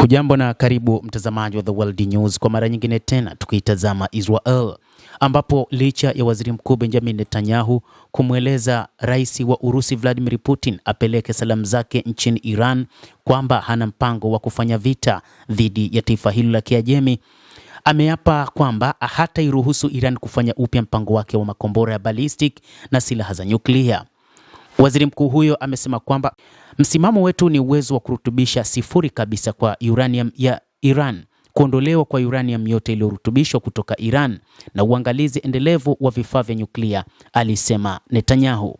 Hujambo na karibu mtazamaji wa The World News kwa mara nyingine tena tukiitazama Israel, ambapo licha ya Waziri Mkuu Benjamin Netanyahu kumweleza Rais wa Urusi Vladimir Putin apeleke salamu zake nchini Iran kwamba hana mpango wa kufanya vita dhidi ya taifa hilo la Kiajemi, ameapa kwamba hatairuhusu Iran kufanya upya mpango wake wa makombora ya ballistic na silaha za nyuklia. Waziri mkuu huyo amesema kwamba msimamo wetu ni uwezo wa kurutubisha sifuri kabisa kwa uranium ya Iran, kuondolewa kwa uranium yote iliyorutubishwa kutoka Iran na uangalizi endelevu wa vifaa vya nyuklia, alisema Netanyahu.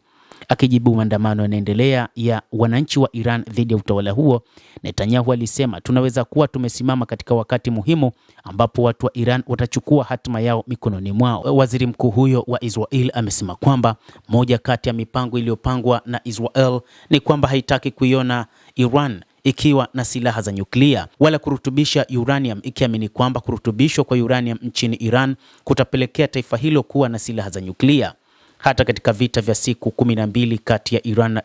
Akijibu maandamano yanaendelea ya wananchi wa Iran dhidi ya utawala huo, Netanyahu alisema tunaweza kuwa tumesimama katika wakati muhimu ambapo watu wa Iran watachukua hatima yao mikononi mwao. Waziri mkuu huyo wa Israel amesema kwamba moja kati ya mipango iliyopangwa na Israel ni kwamba haitaki kuiona Iran ikiwa na silaha za nyuklia wala kurutubisha uranium, ikiamini kwamba kurutubishwa kwa uranium nchini Iran kutapelekea taifa hilo kuwa na silaha za nyuklia. Hata katika vita vya siku 12 kati ya Iran na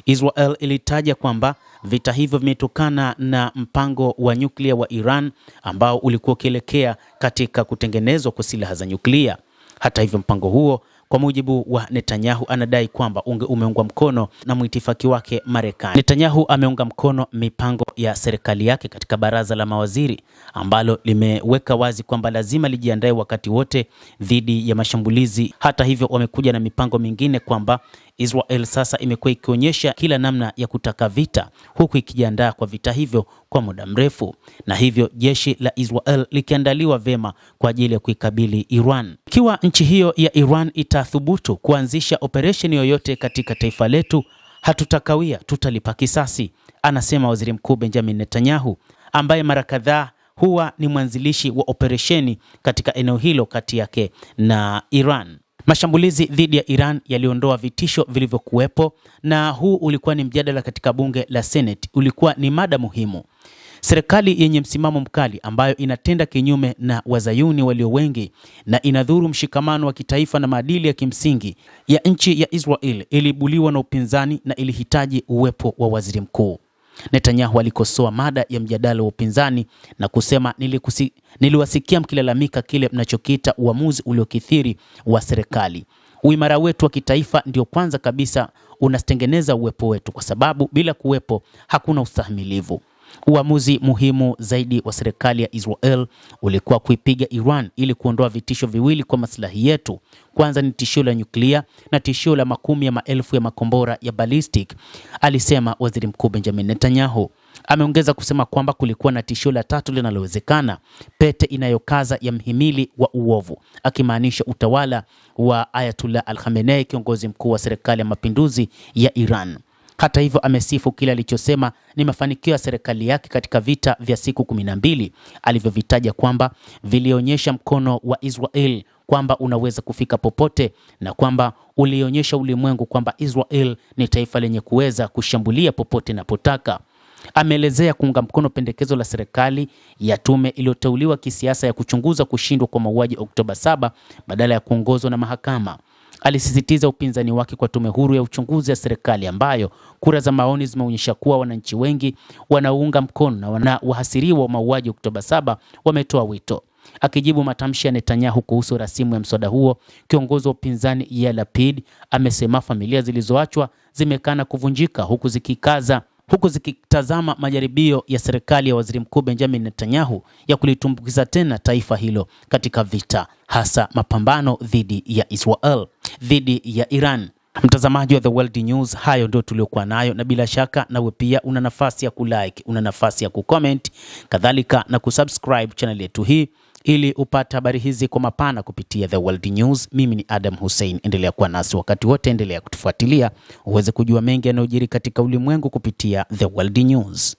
Israel ilitaja kwamba vita hivyo vimetokana na mpango wa nyuklia wa Iran ambao ulikuwa ukielekea katika kutengenezwa kwa silaha za nyuklia. Hata hivyo, mpango huo kwa mujibu wa Netanyahu anadai kwamba umeungwa mkono na mwitifaki wake Marekani. Netanyahu ameunga mkono mipango ya serikali yake katika baraza la mawaziri ambalo limeweka wazi kwamba lazima lijiandae wakati wote dhidi ya mashambulizi. Hata hivyo, wamekuja na mipango mingine kwamba Israel sasa imekuwa ikionyesha kila namna ya kutaka vita huku ikijiandaa kwa vita hivyo kwa muda mrefu, na hivyo jeshi la Israel likiandaliwa vema kwa ajili ya kuikabili Iran. Ikiwa nchi hiyo ya Iran itathubutu kuanzisha operesheni yoyote katika taifa letu, hatutakawia, tutalipa kisasi, anasema Waziri Mkuu Benjamin Netanyahu, ambaye mara kadhaa huwa ni mwanzilishi wa operesheni katika eneo hilo kati yake na Iran. Mashambulizi dhidi ya Iran yaliondoa vitisho vilivyokuwepo, na huu ulikuwa ni mjadala katika bunge la Senate. Ulikuwa ni mada muhimu. Serikali yenye msimamo mkali ambayo inatenda kinyume na wazayuni walio wengi na inadhuru mshikamano wa kitaifa na maadili ya kimsingi ya nchi ya Israel ilibuliwa na upinzani na ilihitaji uwepo wa waziri mkuu. Netanyahu alikosoa mada ya mjadala wa upinzani na kusema niliwasikia mkilalamika kile mnachokiita uamuzi uliokithiri wa serikali. Uimara wetu wa kitaifa ndio kwanza kabisa unastengeneza uwepo wetu, kwa sababu bila kuwepo hakuna ustahimilivu. Uamuzi muhimu zaidi wa serikali ya Israel ulikuwa kuipiga Iran ili kuondoa vitisho viwili kwa maslahi yetu. Kwanza ni tishio la nyuklia na tishio la makumi ya maelfu ya makombora ya ballistic, alisema Waziri Mkuu Benjamin Netanyahu. Ameongeza kusema kwamba kulikuwa na tishio la tatu linalowezekana, pete inayokaza ya mhimili wa uovu, akimaanisha utawala wa Ayatollah Al-Khamenei, kiongozi mkuu wa serikali ya mapinduzi ya Iran. Hata hivyo, amesifu kile alichosema ni mafanikio ya serikali yake katika vita vya siku 12 alivyovitaja kwamba vilionyesha mkono wa Israel kwamba unaweza kufika popote na kwamba ulionyesha ulimwengu kwamba Israel ni taifa lenye kuweza kushambulia popote inapotaka. Ameelezea kuunga mkono pendekezo la serikali ya tume iliyoteuliwa kisiasa ya kuchunguza kushindwa kwa mauaji Oktoba 7 badala ya kuongozwa na mahakama. Alisisitiza upinzani wake kwa tume huru ya uchunguzi ya serikali ambayo kura za maoni zimeonyesha kuwa wananchi wengi wanaunga mkono na wahasiriwa wa mauaji Oktoba 7 wametoa wito. Akijibu matamshi ya Netanyahu kuhusu rasimu ya mswada huo, kiongozi wa upinzani Yair Lapid amesema familia zilizoachwa zimekana kuvunjika huku zikitazama majaribio ya serikali ya Waziri Mkuu Benjamin Netanyahu ya kulitumbukiza tena taifa hilo katika vita, hasa mapambano dhidi ya Israel dhidi ya Iran. Mtazamaji wa The World News, hayo ndio tuliokuwa nayo, na bila shaka nawe pia una nafasi ya kulike, una nafasi ya kucomment, kadhalika na kusubscribe channel yetu hii ili upate habari hizi kwa mapana kupitia The World News. Mimi ni Adam Hussein, endelea kuwa nasi wakati wote, endelea kutufuatilia uweze kujua mengi yanayojiri katika ulimwengu kupitia The World News.